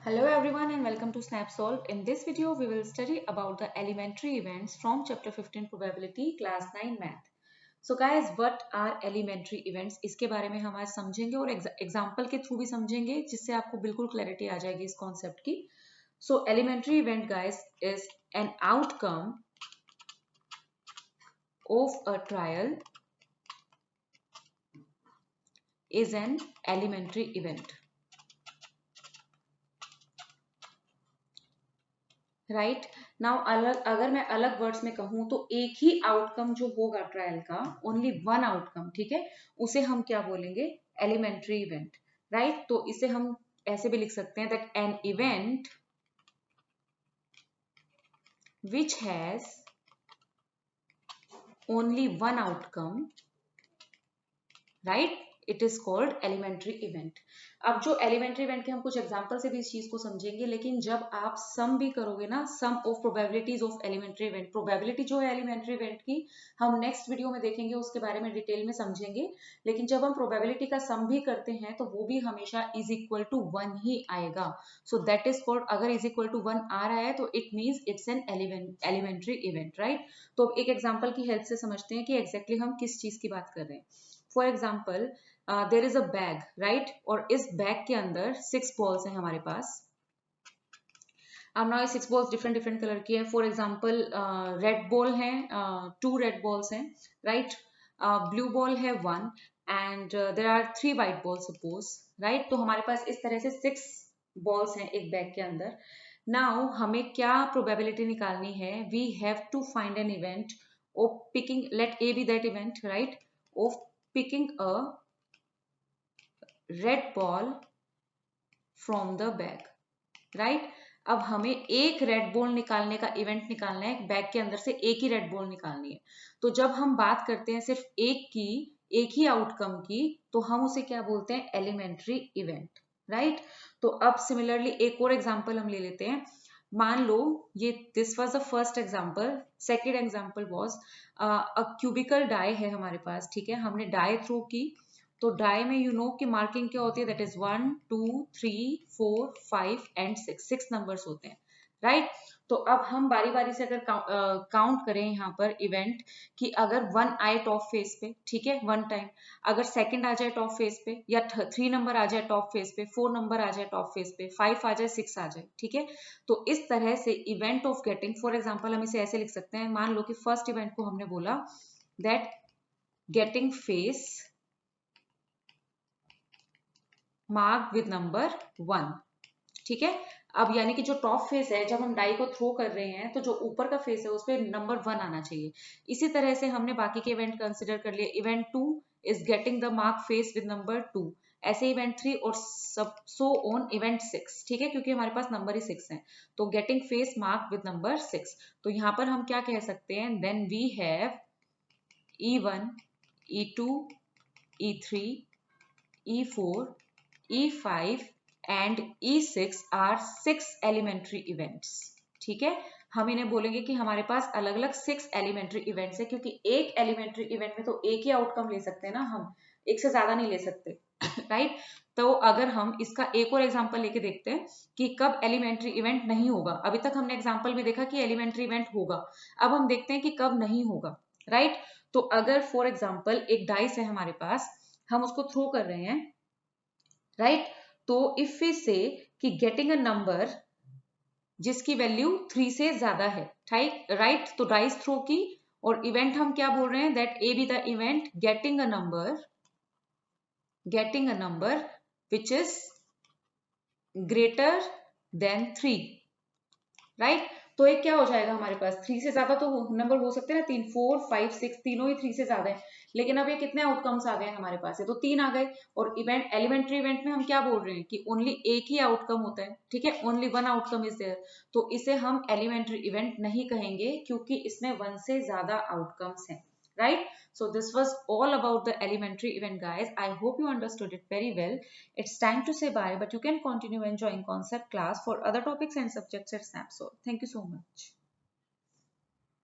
Hello everyone and welcome to SnapSolve. In this video, we will study about the elementary events from chapter 15 probability class 9 math. So guys, what are elementary events? इसके बारे में हम आज समझेंगे और example के through भी समझेंगे जिससे आपको बिल्कुल क्लैरिटी आ जाएगी इस कॉन्सेप्ट की. So elementary event guys is an outcome of a trial is an elementary event. Right now अगर मैं अलग वर्ड्स में कहूं तो एक ही आउटकम जो होगा ट्रायल का, ओनली वन आउटकम, ठीक है, उसे हम क्या बोलेंगे? Elementary event. राइट, तो इसे हम ऐसे भी लिख सकते हैं that an event which has only one outcome, right, it is called elementary event. अब जो एलिमेंट्री इवेंट के हम कुछ एग्जांपल से भी इस चीज को समझेंगे, लेकिन जब आप सम भी करोगे ना, sum of probabilities of elementary event, probability जो है एलिमेंट्री इवेंट की हम नेक्स्ट वीडियो में देखेंगे, उसके बारे में डिटेल में समझेंगे. लेकिन जब हम प्रोबेबिलिटी का सम भी करते हैं तो वो भी हमेशा इज इक्वल टू 1 ही आएगा. सो दैट इज कॉल्ड, अगर इज इक्वल टू 1 आ रहा है तो it means it's an elementary event. Right, तो एक एग्जाम्पल की हेल्प से समझते हैं कि एग्जैक्टली हम किस चीज की बात कर रहे हैं. For example there is a bag, right, और इस बैग के अंदर 6 बॉल्स हैं हमारे पास. अब ना 6 बॉल्स डिफरेंट डिफरेंट कलर की है. फॉर एग्जाम्पल रेड बॉल है, 2 रेड बॉल्स हैं, राइट, ब्लू बॉल है 1 and there are 3 white ball suppose, right. तो हमारे पास इस तरह से 6 बॉल्स हैं एक बैग के अंदर. नाउ हमें क्या प्रोबेबिलिटी निकालनी है? We have to find an event of picking, let A B that event, right, of picking a red ball from the bag. Right, अब हमें एक रेड बॉल निकालने का इवेंट निकालना है. बैग के अंदर से एक ही रेड बॉल निकालनी है. तो जब हम बात करते हैं सिर्फ एक की, एक ही आउटकम की, तो हम उसे क्या बोलते हैं? Elementary event. राइट, तो अब सिमिलरली एक और एग्जांपल हम ले लेते हैं. मान लो ये this was the first example. Second example was a cubical die है हमारे पास, ठीक है, हमने डाई थ्रो की. तो डाई में यू नो कि मार्किंग क्या होती है? दैट इज 1 2 3 4 5 एंड 6 नंबर्स होते हैं. राइट, तो अब हम बारी बारी से अगर काउंट करें यहाँ पर इवेंट कि अगर 1 आए टॉप फेस पे, ठीक है, 1 टाइम, अगर सेकंड आ जाए टॉप फेस पे, या 3 नंबर आ जाए टॉप फेस पे, 4 नंबर आ जाए टॉप फेस पे, 5 आ जाए, 6 आ जाए, ठीक है. तो इस तरह से event of getting, for example हम इसे ऐसे लिख सकते हैं. मान लो कि फर्स्ट इवेंट को हमने बोला that getting face mark with number 1, ठीक है. अब यानी कि जो टॉप फेस है, जब हम डाई को थ्रो कर रहे हैं तो जो ऊपर का फेस है उस पर नंबर 1 आना चाहिए. इसी तरह से हमने बाकी के इवेंट कंसिडर कर लिए. Event 2 is getting the mark face with number 2, ऐसे इवेंट 3 और सब सो ऑन इवेंट 6, ठीक है, क्योंकि हमारे पास नंबर ही 6 है. तो getting face mark with number 6. तो यहाँ पर हम क्या कह सकते हैं? Then we have E1, E2, E3, E4, E5 and E6 are 6 elementary events. ठीक है, हम इन्हें बोलेंगे कि हमारे पास अलग अलग 6 elementary events है, क्योंकि एक elementary event में तो एक ही आउटकम ले सकते हैं ना, हम एक से ज्यादा नहीं ले सकते. राइट, तो अगर हम इसका एक और एग्जांपल लेके देखते हैं कि कब एलिमेंट्री इवेंट नहीं होगा. अभी तक हमने एग्जांपल में देखा कि एलिमेंट्री इवेंट होगा. अब हम देखते हैं कि कब नहीं होगा. राइट, तो अगर फॉर एग्जांपल एक डाइस है हमारे पास, हम उसको थ्रो कर रहे हैं, राइट, तो इफ वी से कि गेटिंग अ नंबर जिसकी वैल्यू 3 से ज्यादा है, राइट, तो डाइस थ्रो की और इवेंट हम क्या बोल रहे हैं? That A be the event getting a number which is greater than 3. Right, तो एक क्या हो जाएगा हमारे पास? 3 से ज्यादा तो नंबर हो सकते हैं ना, 3 4 5 6 तीनों ही 3 से ज्यादा है. लेकिन अब ये कितने आउटकम्स आ गए हमारे पास? ये तो 3 आ गए. और इवेंट, एलिमेंट्री इवेंट में हम क्या बोल रहे हैं कि ओनली एक ही आउटकम होता है, ठीक है, only one outcome is there. तो इसे हम एलिमेंट्री इवेंट नहीं कहेंगे क्योंकि इसमें 1 से ज्यादा आउटकम्स हैं. Right, so this was all about the elementary event guys. I hope you understood it very well. It's time to say bye, but you can continue enjoying concept class for other topics and subjects at Snapsol. Thank you so much.